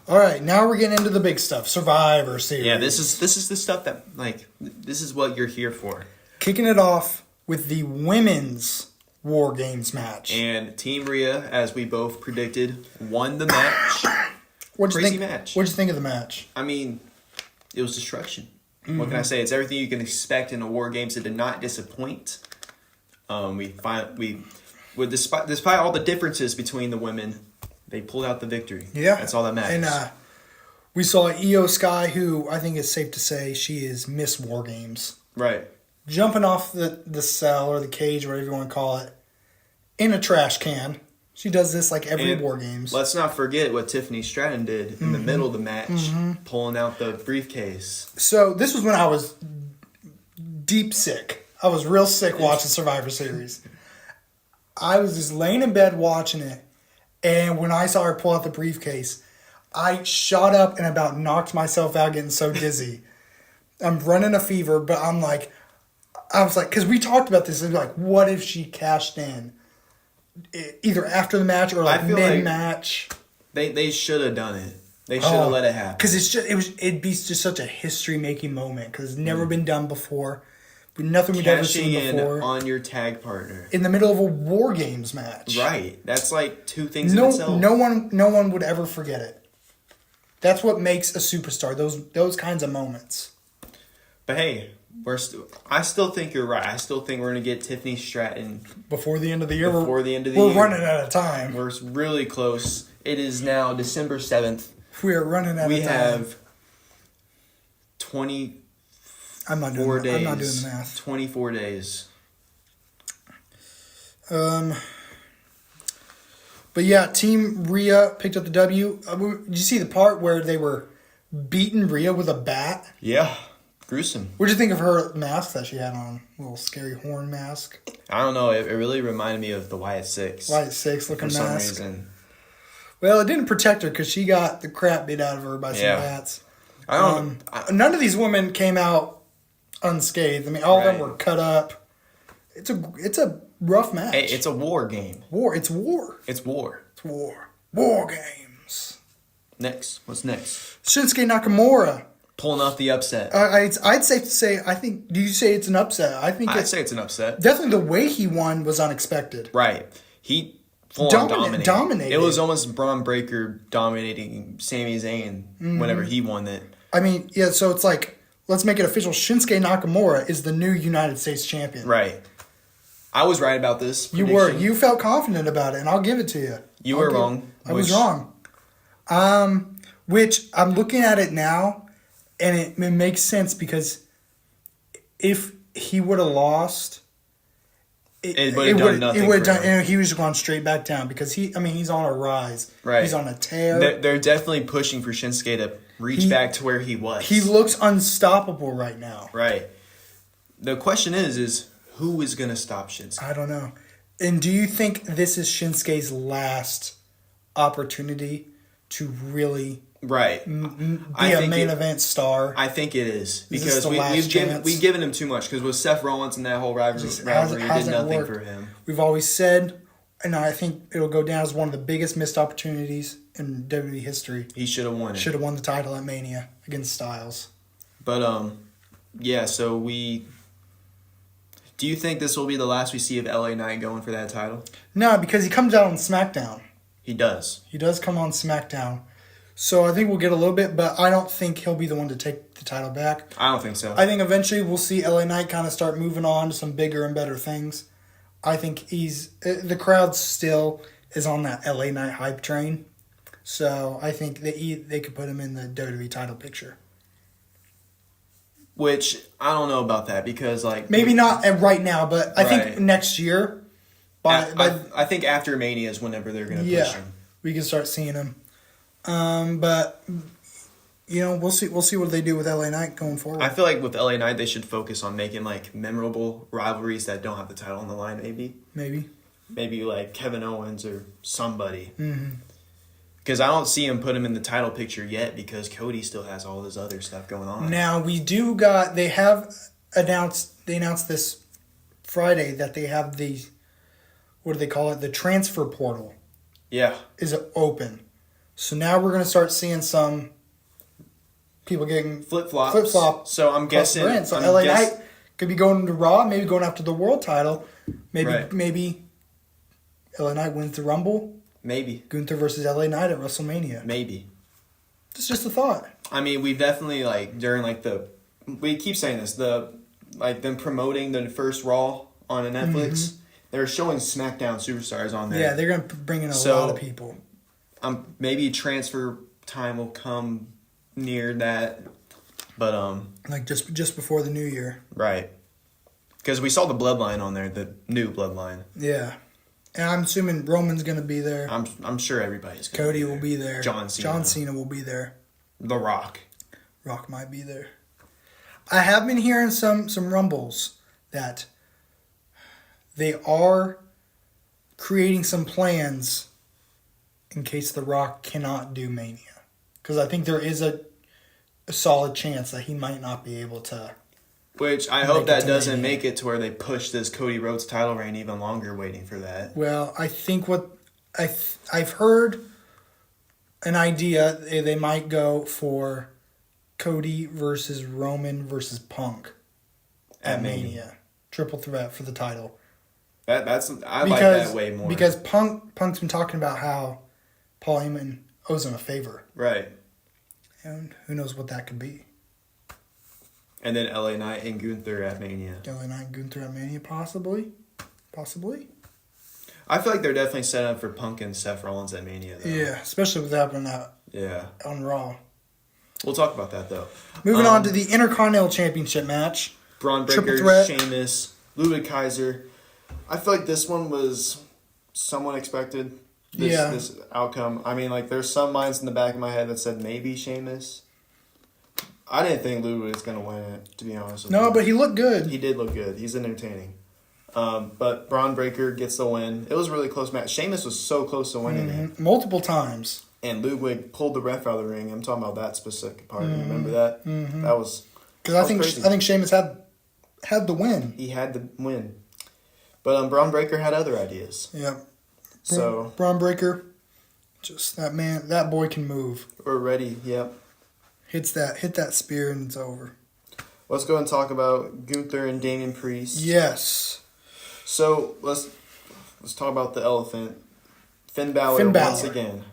All right, now we're getting into the big stuff. Survivor Series. Yeah, this is the stuff that, like, this is what you're here for. Kicking it off with the women's Wargames match. And Team Rhea, as we both predicted, won the match. Crazy match. What'd you think of the match? I mean, it was destruction. Mm-hmm. What can I say? It's everything you can expect in a Wargames. It did not disappoint. Despite all the differences between the women, they pulled out the victory. Yeah. That's all that matters. And we saw Io Sky, who I think it's safe to say she is Miss Wargames. Right. Jumping off the cell or the cage, whatever you want to call it, in a trash can. She does this like every Wargames. Let's not forget what Tiffany Stratton did in the middle of the match, pulling out the briefcase. So this was when I was deep sick. I was real sick watching Survivor Series. I was just laying in bed watching it, and when I saw her pull out the briefcase, I shot up and about knocked myself out getting so dizzy. I'm running a fever, but I was like, because we talked about this, like, what if she cashed in? Either after the match or like mid-match. They should have done it. They should have let it happen. Because it'd be just such a history-making moment because it's never been done before. Nothing we've ever seen before. On your tag partner in the middle of a Wargames match. Right. That's like two things in itself. No one would ever forget it. That's what makes a superstar. Those kinds of moments. But hey, I still think you're right. I still think we're going to get Tiffany Stratton before the end of the year. We're running out of time. We're really close. It is now December 7th. We are running out of time. We have 24 days. I'm not doing the math. 24 days. But yeah, Team Rhea picked up the W. Did you see the part where they were beating Rhea with a bat? Yeah. Gruesome. What'd you think of her mask that she had on? A little scary horn mask. I don't know. It really reminded me of the Wyatt Six. Wyatt Six looking mask. For some reason. Well, it didn't protect her because she got the crap beat out of her by some bats. None of these women came out unscathed. I mean, all of them were cut up. It's a rough match. Hey, it's a war game. It's war. It's war. It's war. War games. Next. What's next? Shinsuke Nakamura. Pulling off the upset. I'd safe to say, do you say it's an upset? I'd say it's an upset. Definitely the way he won was unexpected. Right. He dominated. It was almost Braun Breaker dominating Sami Zayn whenever he won it. I mean, yeah, so it's like, let's make it official. Shinsuke Nakamura is the new United States champion. Right. I was right about this prediction. You were. You felt confident about it, and I'll give it to you. You were wrong. I was wrong. Which I'm looking at it now. And it makes sense because if he would have lost, it would have done nothing. It would have done. He was gone straight back down because he's on a rise. Right. He's on a tear. They're definitely pushing for Shinsuke to reach back to where he was. He looks unstoppable right now. Right. The question is who is going to stop Shinsuke? I don't know. And do you think this is Shinsuke's last opportunity to really? Right. Be a main event star. I think it is. Because we've given him too much. Because with Seth Rollins and that whole rivalry, it did nothing for him. We've always said, and I think it'll go down as one of the biggest missed opportunities in WWE history. He should have won it. Should have won the title at Mania against Styles. But, yeah, so do you think this will be the last we see of LA Knight going for that title? No, because he comes out on SmackDown. He does. He does come on SmackDown. So I think we'll get a little bit, but I don't think he'll be the one to take the title back. I don't think so. I think eventually we'll see LA Knight kind of start moving on to some bigger and better things. I think the crowd still is on that LA Knight hype train. So I think they could put him in the WWE title picture. Which, I don't know about that because maybe not right now, but I think next year. I think after Mania is whenever they're going to push him. We can start seeing him. But we'll see what they do with LA Knight going forward. I feel like with LA Knight they should focus on making memorable rivalries that don't have the title on the line. Maybe like Kevin Owens or somebody. Because I don't see him put him in the title picture yet because Cody still has all this other stuff going on. Now they announced this Friday that they have the, what do they call it? The transfer portal. Yeah. Is open. So now we're going to start seeing some people getting flip-flop. So I'm guessing... So LA Knight could be going to Raw, maybe going after the world title. Maybe LA Knight wins the Rumble. Maybe. Gunther versus LA Knight at WrestleMania. Maybe. It's just a thought. I mean, we've definitely, during, we keep saying this, them promoting the first Raw on Netflix, Mm-hmm. they're showing SmackDown superstars on there. Yeah, they're going to bring in a lot of people. Maybe transfer time will come near that, but just before the new year, right? Because we saw the Bloodline on there, the new Bloodline. Yeah, and I'm assuming Roman's going to be there. I'm sure everybody's. Cody will be there. John Cena will be there. The Rock might be there. I have been hearing some rumbles that they are creating some plans in case The Rock cannot do Mania. Because I think there is a solid chance that he might not be able to. Which I hope that doesn't make it to where they push this Cody Rhodes title reign even longer waiting for that. Well, I think what I've heard an idea, they might go for Cody versus Roman versus Punk at Mania. Triple threat for the title. I like that way more. Because Punk's been talking about how Paul Heyman owes him a favor. Right. And who knows what that could be. And then LA Knight and Gunther at Mania. LA Knight and Gunther at Mania, possibly. Possibly. I feel like they're definitely set up for Punk and Seth Rollins at Mania, though. Yeah, especially with that happening on Raw. We'll talk about that, though. Moving on to the Intercontinental Championship match. Braun Breaker, Sheamus, Ludwig Kaiser. I feel like this one was somewhat expected. This outcome. I mean, there's some minds in the back of my head that said maybe Sheamus. I didn't think Ludwig was going to win it, to be honest with you. No, but he looked good. He did look good. He's entertaining. But Braun Breaker gets the win. It was a really close match. Sheamus was so close to winning it. Multiple times. And Ludwig pulled the ref out of the ring. I'm talking about that specific part. Remember that? Mm-hmm. That was because I think Sheamus had the win. He had the win. But Braun Breaker had other ideas. Yeah. So Braun Breaker, just that boy can move. We're ready. Yep. Hit that spear and it's over. Let's go and talk about Gunther and Damian Priest. Yes. So let's talk about the elephant. Finn Balor once again.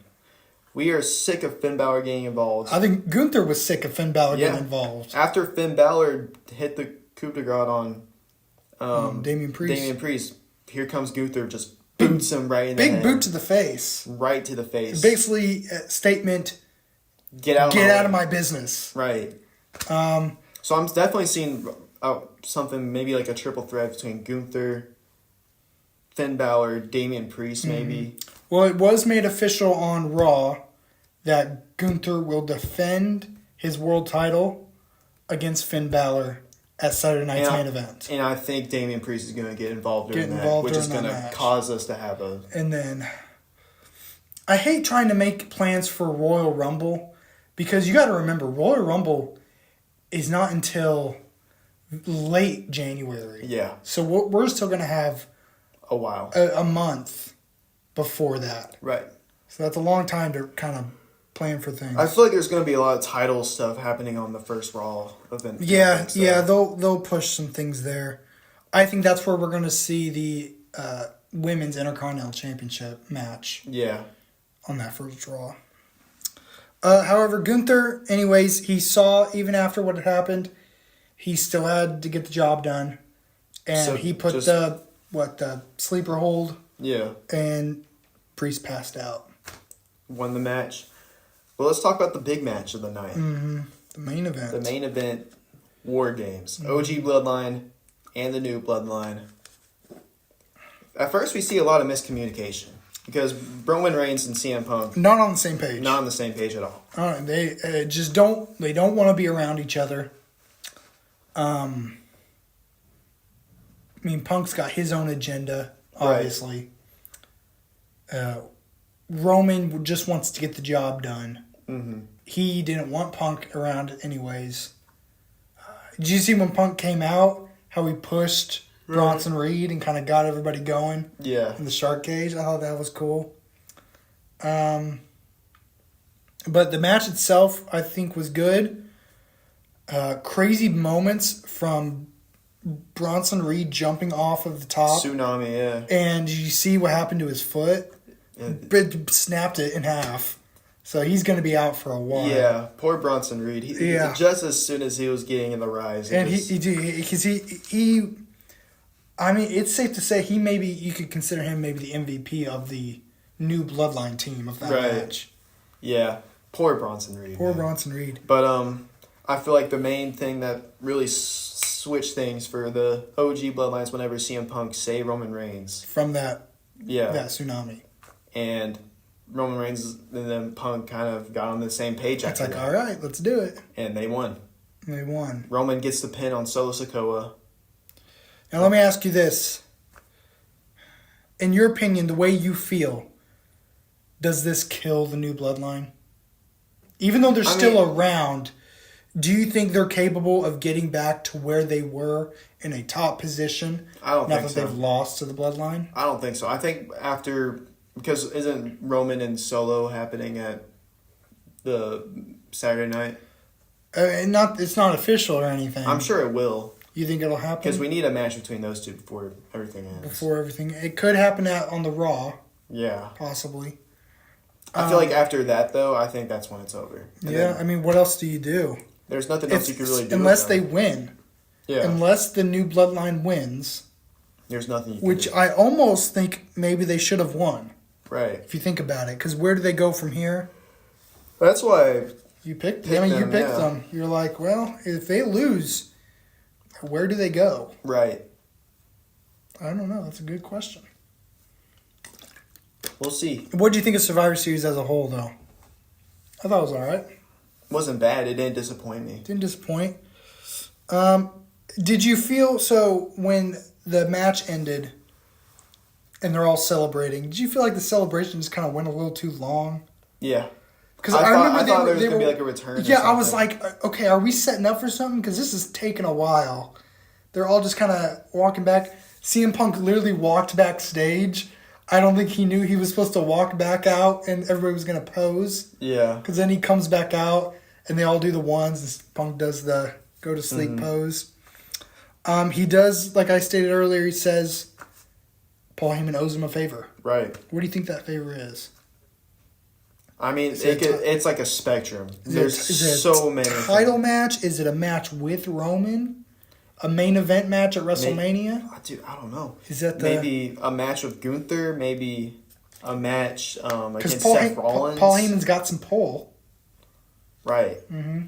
We are sick of Finn Balor getting involved. I think Gunther was sick of Finn Balor getting involved. After Finn Balor hit the coup de grace on Damian Priest, here comes Gunther, just boots him right in the head. Big boot to the face. Right to the face. Basically, a statement, get out of my business. Right. So I'm definitely seeing something, maybe like a triple threat between Gunther, Finn Balor, Damian Priest, maybe. Well, it was made official on Raw that Gunther will defend his world title against Finn Balor at Saturday night's main event. And I think Damian Priest is going to get involved during that, which is going to cause us to have a... And then, I hate trying to make plans for Royal Rumble because you got to remember, Royal Rumble is not until late January. Yeah. So we're still going to have... A while. A month before that. Right. So that's a long time to kind of plan for things. I feel like there's going to be a lot of title stuff happening on the first Raw event. Yeah, they'll push some things there. I think that's where we're going to see the Women's Intercontinental Championship match. Yeah. On that first Raw. However, Gunther, anyways, he saw, even after what had happened, he still had to get the job done. And so he put the sleeper hold. Yeah. And Priest passed out. Won the match. Well, let's talk about the big match of the night. Mm-hmm. The main event. The main event, Wargames. Mm-hmm. OG Bloodline and the new Bloodline. At first, we see a lot of miscommunication. Because Roman Reigns and CM Punk... Not on the same page. Not on the same page at all. They just don't... They don't want to be around each other. I mean, Punk's got his own agenda, obviously. Right. Roman just wants to get the job done. Mm-hmm. He didn't want Punk around anyways. Did you see when Punk came out, how he pushed Bronson Reed and kind of got everybody going? Yeah. In the shark cage? I thought that was cool. But the match itself, I think, was good. Crazy moments from Bronson Reed jumping off of the top. Tsunami, yeah. And you see what happened to his foot? It snapped it in half. So he's going to be out for a while. Yeah, poor Bronson Reed. Just as soon as he was getting in the rise. And I mean, it's safe to say you could consider him maybe the MVP of the new Bloodline team of that match. Yeah, poor Bronson Reed. Bronson Reed. But I feel like the main thing that really switched things for the OG Bloodlines whenever CM Punk saved Roman Reigns. From that tsunami. And Roman Reigns and then Punk kind of got on the same page after that. All right, let's do it. And they won. Roman gets the pin on Solo Sikoa. Now let me ask you this. In your opinion, the way you feel, does this kill the new Bloodline? Even though they're still around, do you think they're capable of getting back to where they were in a top position? I don't think so. Now that they've lost to the Bloodline? I don't think so. I think because isn't Roman and Solo happening at the Saturday night? It's not official or anything. I'm sure it will. You think it'll happen? Because we need a match between those two before everything ends. It could happen on the Raw. Yeah. Possibly. I feel like after that, though, I think that's when it's over. And what else do you do? There's nothing else you can really do. Unless they win. Yeah. Unless the new Bloodline wins. There's nothing you can Which do. I almost think maybe they should have won. Right. If you think about it. Because where do they go from here? That's why you picked them. You're like, well, if they lose, where do they go? Right. I don't know. That's a good question. We'll see. What do you think of Survivor Series as a whole, though? I thought it was all right. Wasn't bad. It didn't disappoint me. Didn't disappoint. Did you feel, so when the match ended and they're all celebrating, did you feel like the celebration just kind of went a little too long? Yeah. Because I remember there was going to be like a return. Yeah, I was like, okay, are we setting up for something? Because this is taking a while. They're all just kind of walking back. CM Punk literally walked backstage. I don't think he knew he was supposed to walk back out and everybody was going to pose. Yeah. Because then he comes back out and they all do the ones. And Punk does the go to sleep pose. He does, like I stated earlier, he says Paul Heyman owes him a favor. Right. What do you think that favor is? I mean, it's like a spectrum. There's so many. Title match? Is it a match with Roman? A main event match at WrestleMania? Dude, I don't know. Is that maybe a match with Gunther? Maybe a match against Seth Rollins? Paul Heyman's got some pull. Right. Mm-hmm.